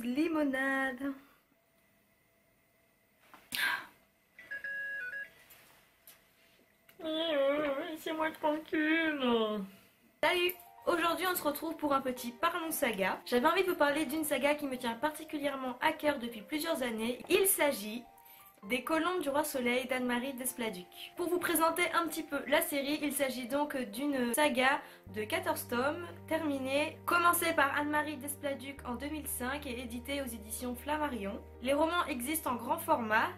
pause limonade. Laissez-moi tranquille. Salut! Aujourd'hui on se retrouve pour un petit Parlons Saga. J'avais envie de vous parler d'une saga qui me tient particulièrement à cœur depuis plusieurs années. Il s'agit des Colombes du Roi Soleil d'Anne-Marie Desplat-Duc. Pour vous présenter un petit peu la série, il s'agit donc d'une saga de 14 tomes, terminée, commencée par Anne-Marie Desplat-Duc en 2005 et éditée aux éditions Flammarion. Les romans existent en grand format.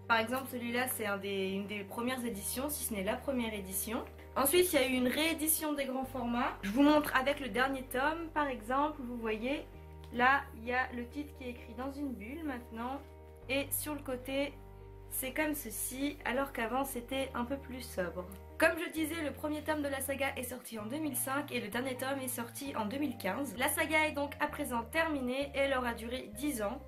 Par exemple, celui-là, c'est une des premières éditions, si ce n'est la première édition. Ensuite, il y a eu une réédition des grands formats. Je vous montre avec le dernier tome, par exemple, vous voyez, là, il y a le titre qui est écrit dans une bulle maintenant. Et sur le côté, c'est comme ceci, alors qu'avant, c'était un peu plus sobre. Comme je disais, le premier tome de la saga est sorti en 2005 et le dernier tome est sorti en 2015. La saga est donc à présent terminée et elle aura duré 10 ans.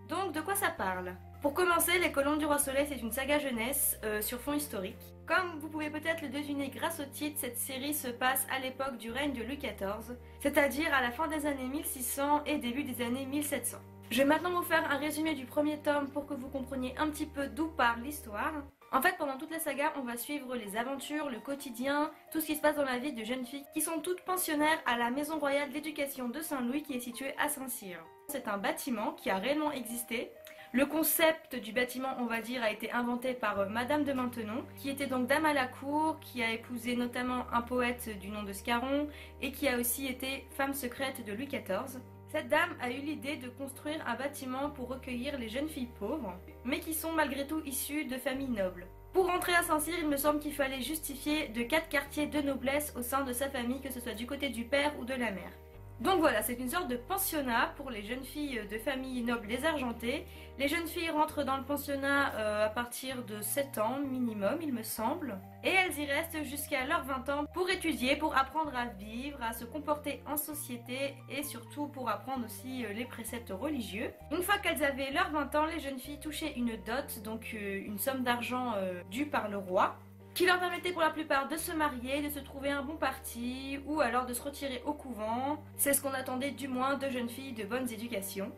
Donc de quoi ça parle? Pour commencer, Les Colombes du Roi Soleil, c'est une saga jeunesse sur fond historique. Comme vous pouvez peut-être le deviner grâce au titre, cette série se passe à l'époque du règne de Louis XIV, c'est-à-dire à la fin des années 1600 et début des années 1700. Je vais maintenant vous faire un résumé du premier tome pour que vous compreniez un petit peu d'où parle l'histoire. En fait, pendant toute la saga, on va suivre les aventures, le quotidien, tout ce qui se passe dans la vie de jeunes filles qui sont toutes pensionnaires à la Maison Royale d'Éducation de Saint-Louis qui est située à Saint-Cyr. C'est un bâtiment qui a réellement existé. Le concept du bâtiment, on va dire, a été inventé par Madame de Maintenon, qui était donc dame à la cour, qui a épousé notamment un poète du nom de Scarron et qui a aussi été femme secrète de Louis XIV. Cette dame a eu l'idée de construire un bâtiment pour recueillir les jeunes filles pauvres, mais qui sont malgré tout issues de familles nobles. Pour rentrer à Saint-Cyr, il me semble qu'il fallait justifier de 4 quartiers de noblesse au sein de sa famille, que ce soit du côté du père ou de la mère. Donc voilà, c'est une sorte de pensionnat pour les jeunes filles de familles nobles désargentées. Les jeunes filles rentrent dans le pensionnat à partir de 7 ans minimum, il me semble. Et elles y restent jusqu'à leurs 20 ans pour étudier, pour apprendre à vivre, à se comporter en société et surtout pour apprendre aussi les préceptes religieux. Une fois qu'elles avaient leurs 20 ans, les jeunes filles touchaient une dot, donc une somme d'argent due par le roi, qui leur permettait pour la plupart de se marier, de se trouver un bon parti ou alors de se retirer au couvent. C'est ce qu'on attendait du moins de jeunes filles de bonnes éducations.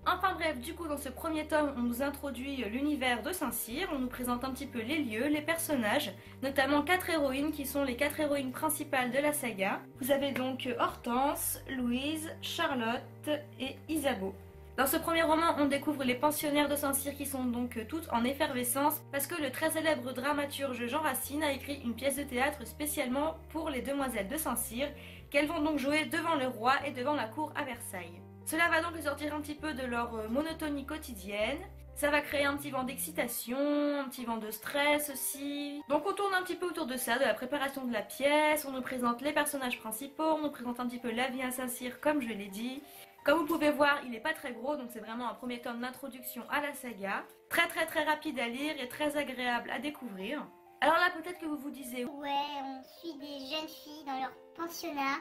Enfin bref, du coup dans ce premier tome, on nous introduit l'univers de Saint-Cyr, on nous présente un petit peu les lieux, les personnages, notamment 4 héroïnes qui sont les 4 héroïnes principales de la saga. Vous avez donc Hortense, Louise, Charlotte et Isabeau. Dans ce premier roman, on découvre les pensionnaires de Saint-Cyr qui sont donc toutes en effervescence parce que le très célèbre dramaturge Jean Racine a écrit une pièce de théâtre spécialement pour les demoiselles de Saint-Cyr qu'elles vont donc jouer devant le roi et devant la cour à Versailles. Cela va donc les sortir un petit peu de leur monotonie quotidienne. Ça va créer un petit vent d'excitation, un petit vent de stress aussi. Donc on tourne un petit peu autour de ça, de la préparation de la pièce, on nous présente les personnages principaux, on nous présente un petit peu la vie à Saint-Cyr comme je l'ai dit. Comme vous pouvez voir, il n'est pas très gros, donc c'est vraiment un premier tome d'introduction à la saga. Très rapide à lire et très agréable à découvrir. Alors là, peut-être que vous vous disiez... Ouais, on suit des jeunes filles dans leur pensionnat,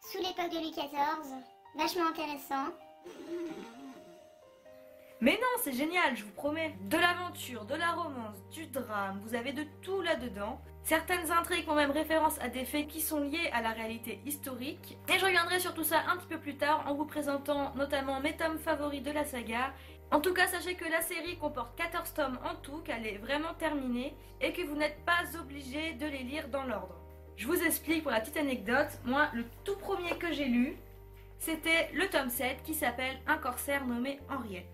sous l'époque de Louis XIV. Vachement intéressant. Mais non, c'est génial, je vous promets. De l'aventure, de la romance, du drame, vous avez de tout là-dedans. Certaines intrigues font même référence à des faits qui sont liés à la réalité historique. Et je reviendrai sur tout ça un petit peu plus tard en vous présentant notamment mes tomes favoris de la saga. En tout cas, sachez que la série comporte 14 tomes en tout, qu'elle est vraiment terminée et que vous n'êtes pas obligé de les lire dans l'ordre. Je vous explique pour la petite anecdote, moi le tout premier que j'ai lu, c'était le tome 7 qui s'appelle Un corsaire nommé Henriette.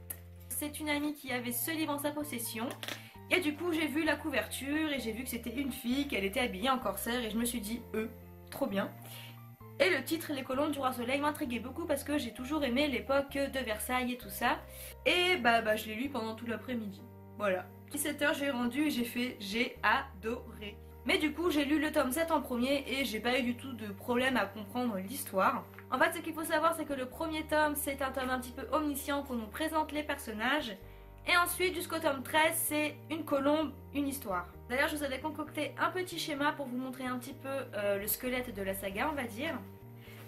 C'est une amie qui avait ce livre en sa possession et du coup j'ai vu la couverture et j'ai vu que c'était une fille, qu'elle était habillée en corsaire et je me suis dit trop bien. Et le titre Les Colombes du Roi Soleil m'intriguait beaucoup parce que j'ai toujours aimé l'époque de Versailles et tout ça. Et je l'ai lu pendant tout l'après-midi. Voilà. 17h j'ai rendu et j'ai adoré. Mais du coup j'ai lu le tome 7 en premier et j'ai pas eu du tout de problème à comprendre l'histoire. En fait ce qu'il faut savoir c'est que le premier tome c'est un tome un petit peu omniscient qu'on nous présente les personnages. Et ensuite jusqu'au tome 13 c'est une colombe, une histoire. D'ailleurs je vous avais concocté un petit schéma pour vous montrer un petit peu le squelette de la saga on va dire.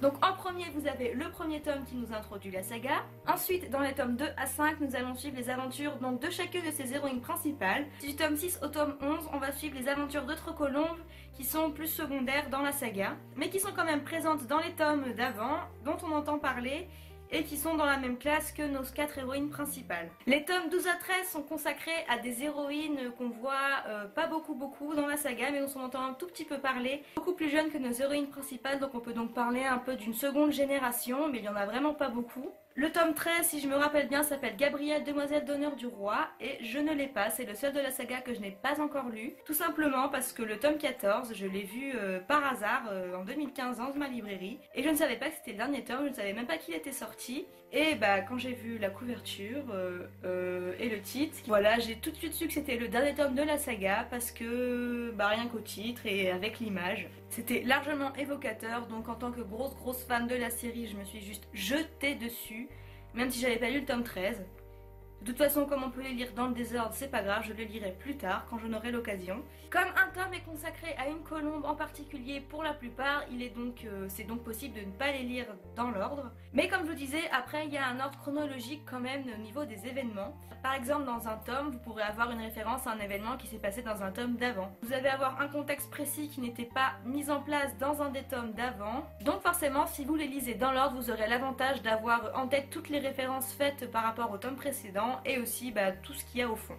Donc en premier, vous avez le premier tome qui nous introduit la saga. Ensuite, dans les tomes 2 à 5, nous allons suivre les aventures donc, de chacune de ces héroïnes principales. Du tome 6 au tome 11, on va suivre les aventures d'autres colombes qui sont plus secondaires dans la saga, mais qui sont quand même présentes dans les tomes d'avant, dont on entend parler, et qui sont dans la même classe que nos 4 héroïnes principales. Les tomes 12 à 13 sont consacrés à des héroïnes qu'on voit pas beaucoup dans la saga, mais dont on entend un tout petit peu parler, beaucoup plus jeunes que nos héroïnes principales, donc on peut donc parler un peu d'une seconde génération, mais il n'y en a vraiment pas beaucoup. Le tome 13, si je me rappelle bien, s'appelle Gabrielle, demoiselle d'honneur du roi, et je ne l'ai pas, c'est le seul de la saga que je n'ai pas encore lu, tout simplement parce que le tome 14, je l'ai vu par hasard en 2015 dans ma librairie, et je ne savais pas que c'était le dernier tome, je ne savais même pas qu'il était sorti, et bah quand j'ai vu la couverture et le titre, voilà, j'ai tout de suite su que c'était le dernier tome de la saga, parce que bah rien qu'au titre et avec l'image, c'était largement évocateur, donc en tant que grosse fan de la série, je me suis juste jetée dessus, même si j'avais pas lu le tome 13. De toute façon, comme on peut les lire dans le désordre, c'est pas grave, je le lirai plus tard quand j'en aurai l'occasion. Comme un tome est consacré à une colombe en particulier pour la plupart, c'est donc possible de ne pas les lire dans l'ordre. Mais comme je vous disais, après il y a un ordre chronologique quand même au niveau des événements. Par exemple, dans un tome, vous pourrez avoir une référence à un événement qui s'est passé dans un tome d'avant. Vous allez avoir un contexte précis qui n'était pas mis en place dans un des tomes d'avant. Donc forcément, si vous les lisez dans l'ordre, vous aurez l'avantage d'avoir en tête toutes les références faites par rapport au tome précédent, et aussi tout ce qu'il y a au fond.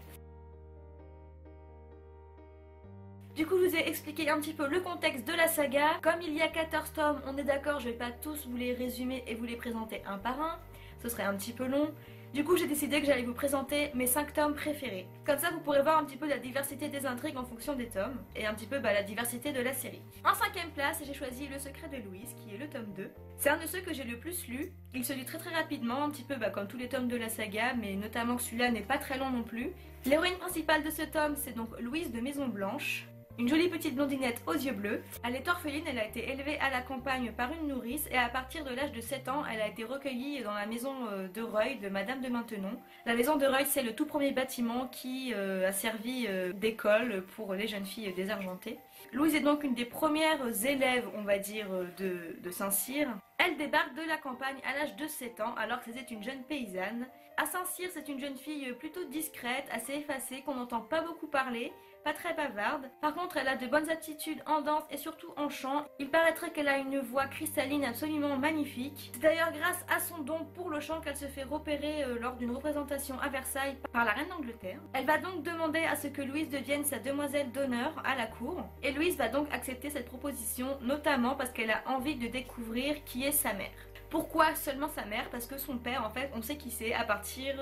Du coup, je vous ai expliqué un petit peu le contexte de la saga. Comme il y a 14 tomes, on est d'accord, je vais pas tous vous les résumer et vous les présenter un par un. Ce serait un petit peu long. Du coup, j'ai décidé que j'allais vous présenter mes 5 tomes préférés. Comme ça, vous pourrez voir un petit peu la diversité des intrigues en fonction des tomes, et un petit peu la diversité de la série. En 5ème place, j'ai choisi Le Secret de Louise, qui est le tome 2. C'est un de ceux que j'ai le plus lu. Il se lit très rapidement, un petit peu comme tous les tomes de la saga, mais notamment que celui-là n'est pas très long non plus. L'héroïne principale de ce tome, c'est donc Louise de Maison Blanche. Une jolie petite blondinette aux yeux bleus. Elle est orpheline, elle a été élevée à la campagne par une nourrice et à partir de l'âge de 7 ans, elle a été recueillie dans la maison de Reuil de Madame de Maintenon. La maison de Reuil, c'est le tout premier bâtiment qui a servi d'école pour les jeunes filles désargentées. Louise est donc une des premières élèves, on va dire, de Saint-Cyr. Elle débarque de la campagne à l'âge de 7 ans alors que c'était une jeune paysanne. À Saint-Cyr, c'est une jeune fille plutôt discrète, assez effacée, qu'on n'entend pas beaucoup parler, pas très bavarde. Par contre, elle a de bonnes aptitudes en danse et surtout en chant. Il paraîtrait qu'elle a une voix cristalline absolument magnifique. C'est d'ailleurs grâce à son don pour le chant qu'elle se fait repérer lors d'une représentation à Versailles par la reine d'Angleterre. Elle va donc demander à ce que Louise devienne sa demoiselle d'honneur à la cour. Et Louise va donc accepter cette proposition, notamment parce qu'elle a envie de découvrir qui est sa mère. Pourquoi seulement sa mère? Parce que son père, en fait, on sait qui c'est à partir...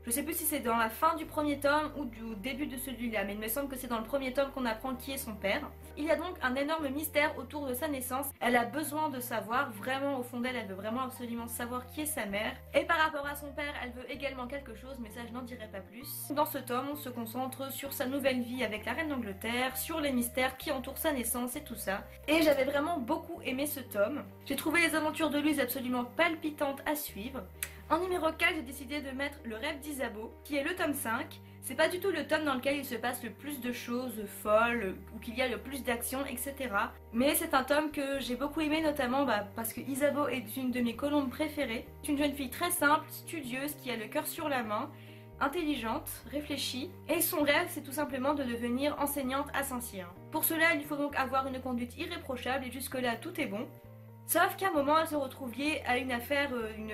Je sais plus si c'est dans la fin du premier tome ou du début de celui-là, mais il me semble que c'est dans le premier tome qu'on apprend qui est son père. Il y a donc un énorme mystère autour de sa naissance. Elle a besoin de savoir, vraiment au fond d'elle, elle veut vraiment absolument savoir qui est sa mère. Et par rapport à son père, elle veut également quelque chose, mais ça je n'en dirai pas plus. Dans ce tome, on se concentre sur sa nouvelle vie avec la reine d'Angleterre, sur les mystères qui entourent sa naissance et tout ça. Et j'avais vraiment beaucoup aimé ce tome. J'ai trouvé les aventures de Louise absolument palpitantes à suivre. En numéro 4, j'ai décidé de mettre Le Rêve d'Isabeau, qui est le tome 5. C'est pas du tout le tome dans lequel il se passe le plus de choses folles, ou qu'il y a le plus d'action, etc. Mais c'est un tome que j'ai beaucoup aimé, notamment parce que Isabeau est une de mes colombes préférées. C'est une jeune fille très simple, studieuse, qui a le cœur sur la main, intelligente, réfléchie, et son rêve c'est tout simplement de devenir enseignante à Saint-Cyr. Pour cela, il faut donc avoir une conduite irréprochable, et jusque-là tout est bon. Sauf qu'à un moment, elle se retrouve liée à une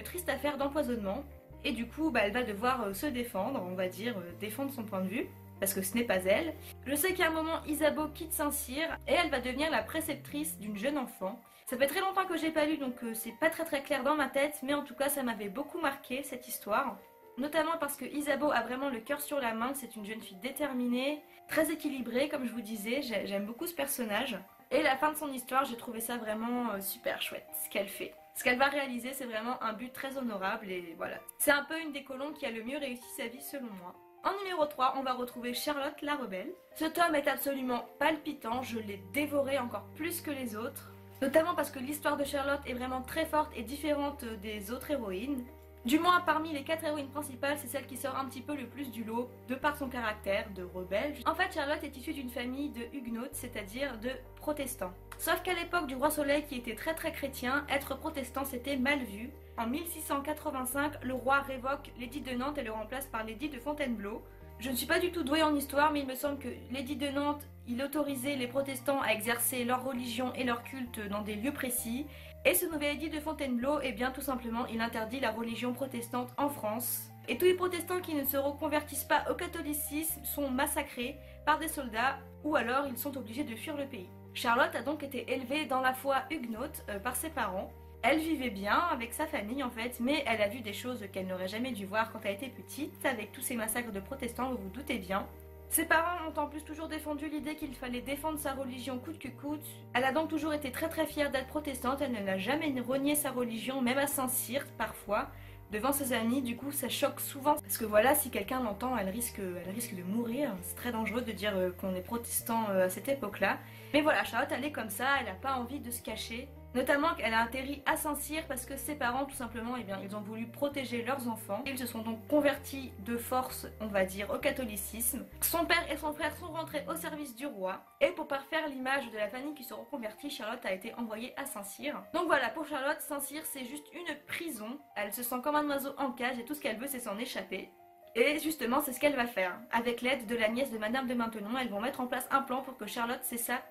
triste affaire d'empoisonnement. Et du coup, elle va devoir se défendre, on va dire, défendre son point de vue, parce que ce n'est pas elle. Je sais qu'à un moment, Isabeau quitte Saint-Cyr, et elle va devenir la préceptrice d'une jeune enfant. Ça fait très longtemps que j'ai pas lu, donc c'est pas très clair dans ma tête, mais en tout cas, ça m'avait beaucoup marqué, cette histoire. Notamment parce que Isabeau a vraiment le cœur sur la main, c'est une jeune fille déterminée, très équilibrée, comme je vous disais, j'aime beaucoup ce personnage. Et la fin de son histoire, j'ai trouvé ça vraiment super chouette, ce qu'elle fait. Ce qu'elle va réaliser, c'est vraiment un but très honorable et voilà. C'est un peu une des colombes qui a le mieux réussi sa vie selon moi. En numéro 3, on va retrouver Charlotte la Rebelle. Ce tome est absolument palpitant, je l'ai dévoré encore plus que les autres. Notamment parce que l'histoire de Charlotte est vraiment très forte et différente des autres héroïnes. Du moins parmi les 4 héroïnes principales, c'est celle qui sort un petit peu le plus du lot, de par son caractère de rebelle. En fait, Charlotte est issue d'une famille de huguenotes, c'est-à-dire de protestants. Sauf qu'à l'époque du roi Soleil qui était très chrétien, être protestant c'était mal vu. En 1685, le roi révoque l'édit de Nantes et le remplace par l'édit de Fontainebleau. Je ne suis pas du tout douée en histoire, mais il me semble que l'édit de Nantes, il autorisait les protestants à exercer leur religion et leur culte dans des lieux précis. Et ce nouvel édit de Fontainebleau, eh bien tout simplement, il interdit la religion protestante en France. Et tous les protestants qui ne se reconvertissent pas au catholicisme sont massacrés par des soldats ou alors ils sont obligés de fuir le pays. Charlotte a donc été élevée dans la foi huguenote par ses parents. Elle vivait bien avec sa famille en fait, mais elle a vu des choses qu'elle n'aurait jamais dû voir quand elle était petite, avec tous ces massacres de protestants, vous vous doutez bien. Ses parents ont en plus toujours défendu l'idée qu'il fallait défendre sa religion coûte que coûte. Elle a donc toujours été très fière d'être protestante, elle n'a jamais renié sa religion, même à Saint-Cyr parfois, devant ses amis, du coup ça choque souvent. Parce que voilà, si quelqu'un l'entend, elle risque de mourir, c'est très dangereux de dire qu'on est protestant à cette époque-là. Mais voilà, Charlotte elle est comme ça, elle n'a pas envie de se cacher. Notamment qu'elle a atterri à Saint-Cyr parce que ses parents tout simplement eh bien, ils ont voulu protéger leurs enfants. Ils se sont donc convertis de force on va dire au catholicisme. Son père et son frère sont rentrés au service du roi. Et pour parfaire l'image de la famille qui se reconvertit, Charlotte a été envoyée à Saint-Cyr. Donc voilà, pour Charlotte, Saint-Cyr c'est juste une prison. Elle se sent comme un oiseau en cage et tout ce qu'elle veut c'est s'en échapper. Et justement c'est ce qu'elle va faire. Avec l'aide de la nièce de Madame de Maintenon, elles vont mettre en place un plan pour que Charlotte s'échappe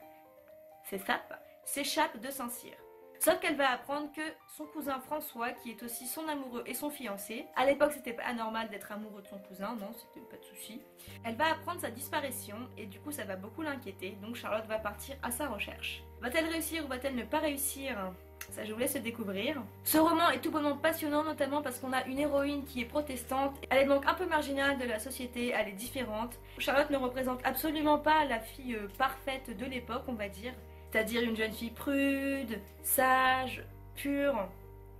de Saint-Cyr. Sauf qu'elle va apprendre que son cousin François, qui est aussi son amoureux et son fiancé, à l'époque c'était pas anormal d'être amoureux de son cousin, non, c'était pas de souci. Elle va apprendre sa disparition et du coup ça va beaucoup l'inquiéter, donc Charlotte va partir à sa recherche. Va-t-elle réussir ou va-t-elle ne pas réussir ? Ça je vous laisse le découvrir. Ce roman est tout bonnement passionnant, notamment parce qu'on a une héroïne qui est protestante. Elle est donc un peu marginale de la société, elle est différente. Charlotte ne représente absolument pas la fille parfaite de l'époque, on va dire. C'est-à-dire une jeune fille prude, sage, pure,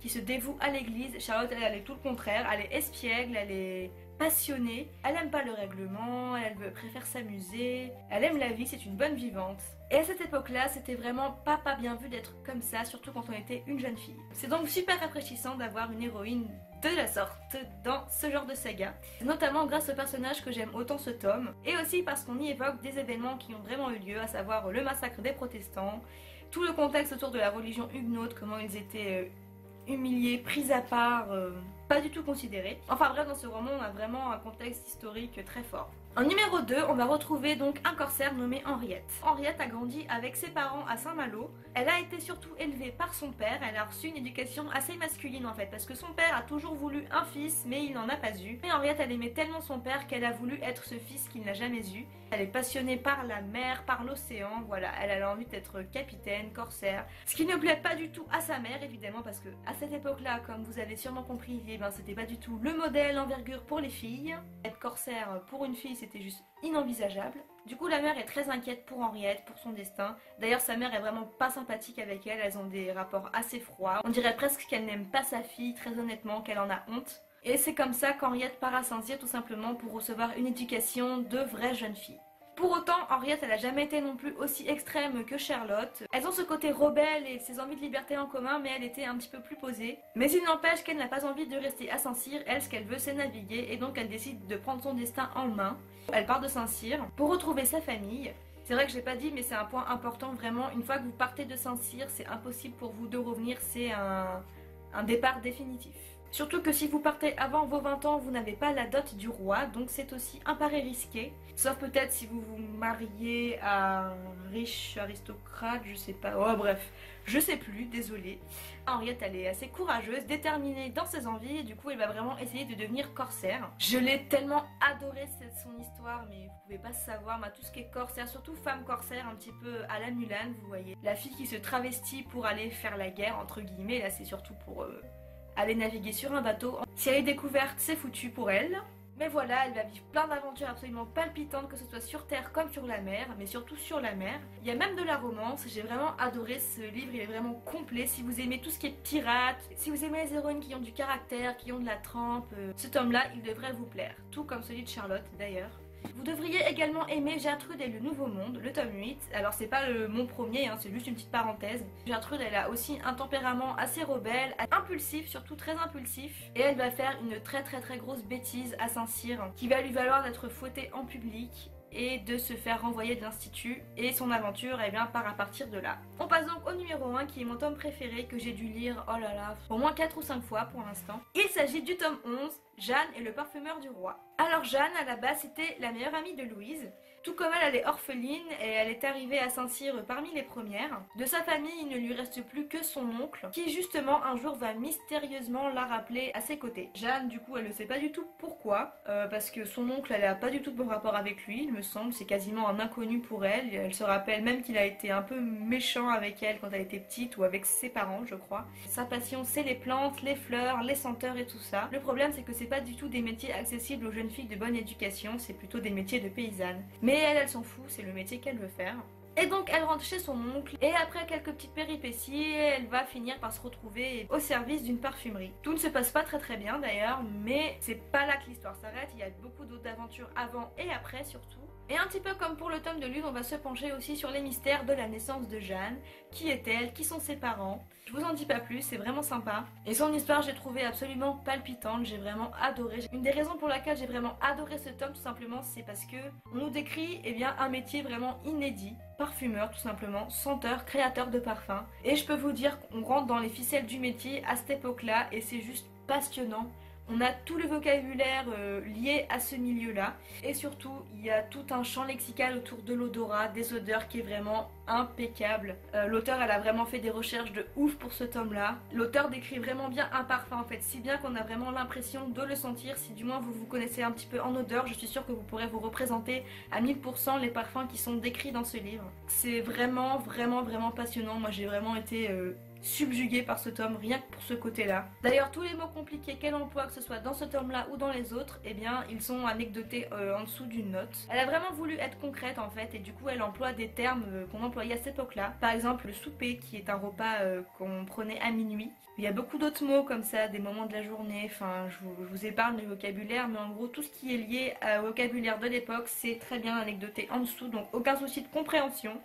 qui se dévoue à l'église. Charlotte, elle est tout le contraire, elle est espiègle, elle est passionnée. Elle aime pas le règlement, elle préfère s'amuser, elle aime la vie, c'est une bonne vivante. Et à cette époque-là, c'était vraiment pas bien vu d'être comme ça, surtout quand on était une jeune fille. C'est donc super rafraîchissant d'avoir une héroïne de la sorte dans ce genre de saga. C'est notamment grâce au personnage que j'aime autant ce tome, et aussi parce qu'on y évoque des événements qui ont vraiment eu lieu, à savoir le massacre des protestants, tout le contexte autour de la religion huguenote, comment ils étaient humiliés, pris à part, pas du tout considérés. Enfin bref, dans ce roman, on a vraiment un contexte historique très fort. En numéro 2, on va retrouver donc un corsaire nommé Henriette. Henriette a grandi avec ses parents à Saint-Malo. Elle a été surtout élevée par son père. Elle a reçu une éducation assez masculine en fait, parce que son père a toujours voulu un fils, mais il n'en a pas eu. Et Henriette, elle aimait tellement son père qu'elle a voulu être ce fils qu'il n'a jamais eu. Elle est passionnée par la mer, par l'océan, voilà, elle a envie d'être capitaine, corsaire. Ce qui ne plaît pas du tout à sa mère, évidemment, parce que à cette époque-là, comme vous avez sûrement compris, eh ben, c'était pas du tout le modèle envergure pour les filles. Être corsaire pour une fille, c'était juste inenvisageable. Du coup, la mère est très inquiète pour Henriette, pour son destin. D'ailleurs, sa mère est vraiment pas sympathique avec elle, elles ont des rapports assez froids. On dirait presque qu'elle n'aime pas sa fille, très honnêtement, qu'elle en a honte. Et c'est comme ça qu'Henriette part à Saint-Cyr tout simplement pour recevoir une éducation de vraie jeune fille. Pour autant, Henriette, elle a jamais été non plus aussi extrême que Charlotte. Elles ont ce côté rebelle et ses envies de liberté en commun, mais elle était un petit peu plus posée. Mais il n'empêche qu'elle n'a pas envie de rester à Saint-Cyr. Elle, ce qu'elle veut, c'est naviguer, et donc elle décide de prendre son destin en main. Elle part de Saint-Cyr pour retrouver sa famille. C'est vrai que je l'ai pas dit, mais c'est un point important vraiment. Une fois que vous partez de Saint-Cyr, c'est impossible pour vous de revenir. C'est un départ définitif. Surtout que si vous partez avant vos 20 ans, vous n'avez pas la dot du roi, donc c'est aussi un pari risqué. Sauf peut-être si vous vous mariez à un riche aristocrate, je sais pas, oh bref, je sais plus, désolée. Henriette, elle est assez courageuse, déterminée dans ses envies, et du coup elle va vraiment essayer de devenir corsaire. Je l'ai tellement adoré son histoire, mais vous pouvez pas savoir, tout ce qui est corsaire, surtout femme corsaire, un petit peu à la Mulan, vous voyez. La fille qui se travestit pour aller faire la guerre, entre guillemets, là c'est surtout pour aller naviguer sur un bateau. Si elle est découverte, c'est foutu pour elle. Mais voilà, elle va vivre plein d'aventures absolument palpitantes, que ce soit sur terre comme sur la mer, mais surtout sur la mer. Il y a même de la romance, j'ai vraiment adoré ce livre, il est vraiment complet. Si vous aimez tout ce qui est pirate, si vous aimez les héroïnes qui ont du caractère, qui ont de la trempe, ce tome-là, il devrait vous plaire. Tout comme celui de Charlotte d'ailleurs. Vous devriez également aimer Gertrude et le Nouveau Monde, le tome 8. Alors c'est pas mon premier, hein, c'est juste une petite parenthèse. Gertrude, elle a aussi un tempérament assez rebelle, impulsif, surtout très impulsif. Et elle va faire une très grosse bêtise à Saint-Cyr, qui va lui valoir d'être fouettée en public et de se faire renvoyer de l'institut, et son aventure part à partir de là. On passe donc au numéro 1 qui est mon tome préféré, que j'ai dû lire, oh là là, au moins 4 ou 5 fois pour l'instant. Il s'agit du tome 11, Jeanne et le parfumeur du roi. Alors Jeanne, à la base, c'était la meilleure amie de Louise. Tout comme elle est orpheline et elle est arrivée à Saint-Cyr parmi les premières. De sa famille, il ne lui reste plus que son oncle, qui justement un jour va mystérieusement la rappeler à ses côtés. Jeanne, du coup, elle ne sait pas du tout pourquoi, parce que son oncle, elle n'a pas du tout de bon rapport avec lui, il me semble, c'est quasiment un inconnu pour elle. Elle se rappelle même qu'il a été un peu méchant avec elle quand elle était petite, ou avec ses parents, je crois. Sa passion, c'est les plantes, les fleurs, les senteurs et tout ça. Le problème, c'est que c'est pas du tout des métiers accessibles aux jeunes filles de bonne éducation, c'est plutôt des métiers de paysannes. Mais elle s'en fout, c'est le métier qu'elle veut faire. Et donc elle rentre chez son oncle et après quelques petites péripéties, elle va finir par se retrouver au service d'une parfumerie. Tout ne se passe pas très bien d'ailleurs, mais c'est pas là que l'histoire s'arrête, il y a beaucoup d'autres aventures avant et après surtout. Et un petit peu comme pour le tome de Lune, on va se pencher aussi sur les mystères de la naissance de Jeanne. Qui est-elle? Qui sont ses parents? Je vous en dis pas plus, c'est vraiment sympa. Et son histoire, j'ai trouvé absolument palpitante, j'ai vraiment adoré. Une des raisons pour laquelle j'ai vraiment adoré ce tome, tout simplement, c'est parce que on nous décrit un métier vraiment inédit. Parfumeur, tout simplement, senteur, créateur de parfums. Et je peux vous dire qu'on rentre dans les ficelles du métier à cette époque-là et c'est juste passionnant. On a tout le vocabulaire lié à ce milieu-là. Et surtout, il y a tout un champ lexical autour de l'odorat, des odeurs qui est vraiment impeccable. L'auteur, elle a vraiment fait des recherches de ouf pour ce tome-là. L'auteur décrit vraiment bien un parfum en fait, si bien qu'on a vraiment l'impression de le sentir. Si du moins vous vous connaissez un petit peu en odeur, je suis sûre que vous pourrez vous représenter à 1000% les parfums qui sont décrits dans ce livre. C'est vraiment passionnant. Moi, j'ai vraiment été subjuguée par ce tome, rien que pour ce côté-là. D'ailleurs, tous les mots compliqués qu'elle emploie, que ce soit dans ce tome-là ou dans les autres, ils sont anecdotés en dessous d'une note. Elle a vraiment voulu être concrète en fait, et du coup, elle emploie des termes qu'on employait à cette époque-là. Par exemple, le souper, qui est un repas qu'on prenait à minuit. Il y a beaucoup d'autres mots comme ça, des moments de la journée, enfin, je vous épargne le vocabulaire, mais en gros, tout ce qui est lié au vocabulaire de l'époque, c'est très bien anecdoté en dessous, donc aucun souci de compréhension.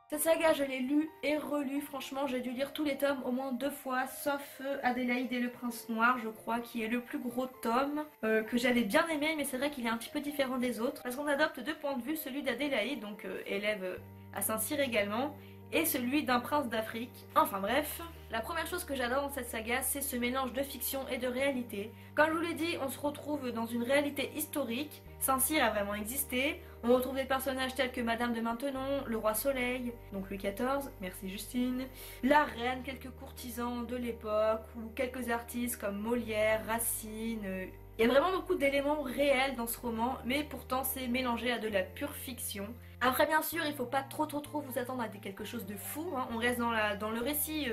Cette saga, je l'ai lue et relue, franchement j'ai dû lire tous les tomes au moins 2 fois, sauf Adélaïde et le Prince Noir, je crois, qui est le plus gros tome, que j'avais bien aimé, mais c'est vrai qu'il est un petit peu différent des autres, parce qu'on adopte 2 points de vue, celui d'Adélaïde, donc élève à Saint-Cyr également, et celui d'un prince d'Afrique. Enfin bref, la première chose que j'adore dans cette saga, c'est ce mélange de fiction et de réalité. Comme je vous l'ai dit, on se retrouve dans une réalité historique. Saint-Cyr a vraiment existé. On retrouve des personnages tels que Madame de Maintenon, le roi Soleil, donc Louis XIV, merci Justine, la reine, quelques courtisans de l'époque, ou quelques artistes comme Molière, Racine. Il y a vraiment beaucoup d'éléments réels dans ce roman, mais pourtant c'est mélangé à de la pure fiction. Après bien sûr, il faut pas trop vous attendre à quelque chose de fou, hein. On reste dans le récit,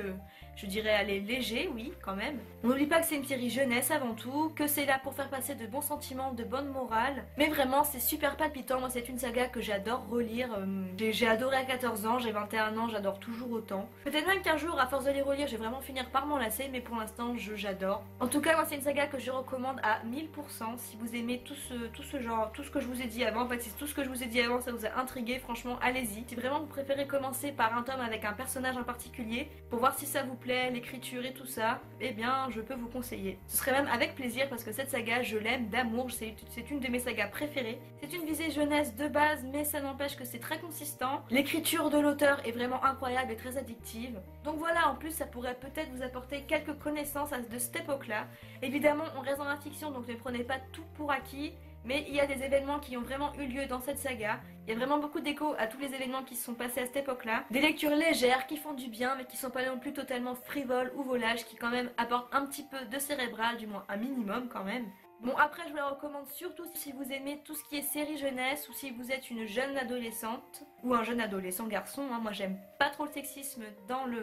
je dirais aller léger, oui, quand même. On n'oublie pas que c'est une série jeunesse avant tout, que c'est là pour faire passer de bons sentiments, de bonne morale. Mais vraiment, c'est super palpitant, moi c'est une saga que j'adore relire. J'ai adoré à 14 ans, j'ai 21 ans, j'adore toujours autant. Peut-être même qu'un jour, à force de les relire, je vais vraiment finir par m'en lasser, mais pour l'instant, j'adore. En tout cas, moi c'est une saga que je recommande à 1000%. Si vous aimez tout ce genre, tout ce que je vous ai dit avant, en fait, si tout ce que je vous ai dit avant, ça vous a intrigué, franchement, allez-y. Si vraiment vous préférez commencer par un tome avec un personnage en particulier, pour voir si ça vous plaît, l'écriture et tout ça, eh bien, je peux vous conseiller. Ce serait même avec plaisir parce que cette saga, je l'aime d'amour, c'est une de mes sagas préférées. C'est une visée jeunesse de base, mais ça n'empêche que c'est très consistant. L'écriture de l'auteur est vraiment incroyable et très addictive. Donc voilà, en plus, ça pourrait peut-être vous apporter quelques connaissances de cette époque-là. Évidemment, on reste dans la fiction, donc ne prenez pas tout pour acquis. Mais il y a des événements qui ont vraiment eu lieu dans cette saga. Il y a vraiment beaucoup d'échos à tous les événements qui se sont passés à cette époque-là. Des lectures légères qui font du bien mais qui sont pas non plus totalement frivoles ou volages, qui quand même apportent un petit peu de cérébral, du moins un minimum quand même. Bon, après je vous la recommande surtout si vous aimez tout ce qui est série jeunesse ou si vous êtes une jeune adolescente ou un jeune adolescent garçon. Moi j'aime pas trop le sexisme dans le...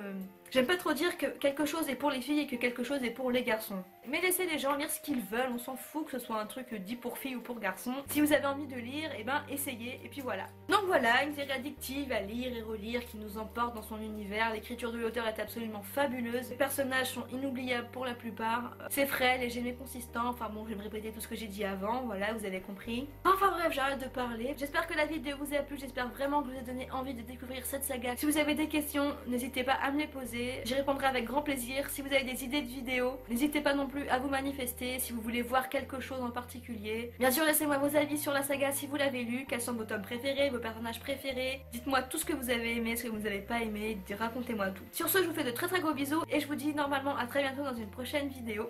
J'aime pas trop dire que quelque chose est pour les filles et que quelque chose est pour les garçons. Mais laissez les gens lire ce qu'ils veulent, on s'en fout que ce soit un truc dit pour filles ou pour garçons. Si vous avez envie de lire, et ben essayez, et puis voilà. Donc voilà, une série addictive à lire et relire qui nous emporte dans son univers. L'écriture de l'auteur est absolument fabuleuse, les personnages sont inoubliables pour la plupart. C'est frais, léger mais consistant, enfin bon je vais me répéter tout ce que j'ai dit avant, voilà vous avez compris. Enfin bref, j'arrête de parler. J'espère que la vidéo vous a plu, j'espère vraiment que je vous ai donné envie de découvrir cette saga. Si vous avez des questions, n'hésitez pas à me les poser, j'y répondrai avec grand plaisir. Si vous avez des idées de vidéos, n'hésitez pas non plus à vous manifester si vous voulez voir quelque chose en particulier. Bien sûr, laissez-moi vos avis sur la saga si vous l'avez lu, quels sont vos tomes préférés, vos personnages préférés. Dites-moi tout ce que vous avez aimé, ce que vous n'avez pas aimé, racontez-moi tout. Sur ce, je vous fais de très très gros bisous et je vous dis normalement à très bientôt dans une prochaine vidéo.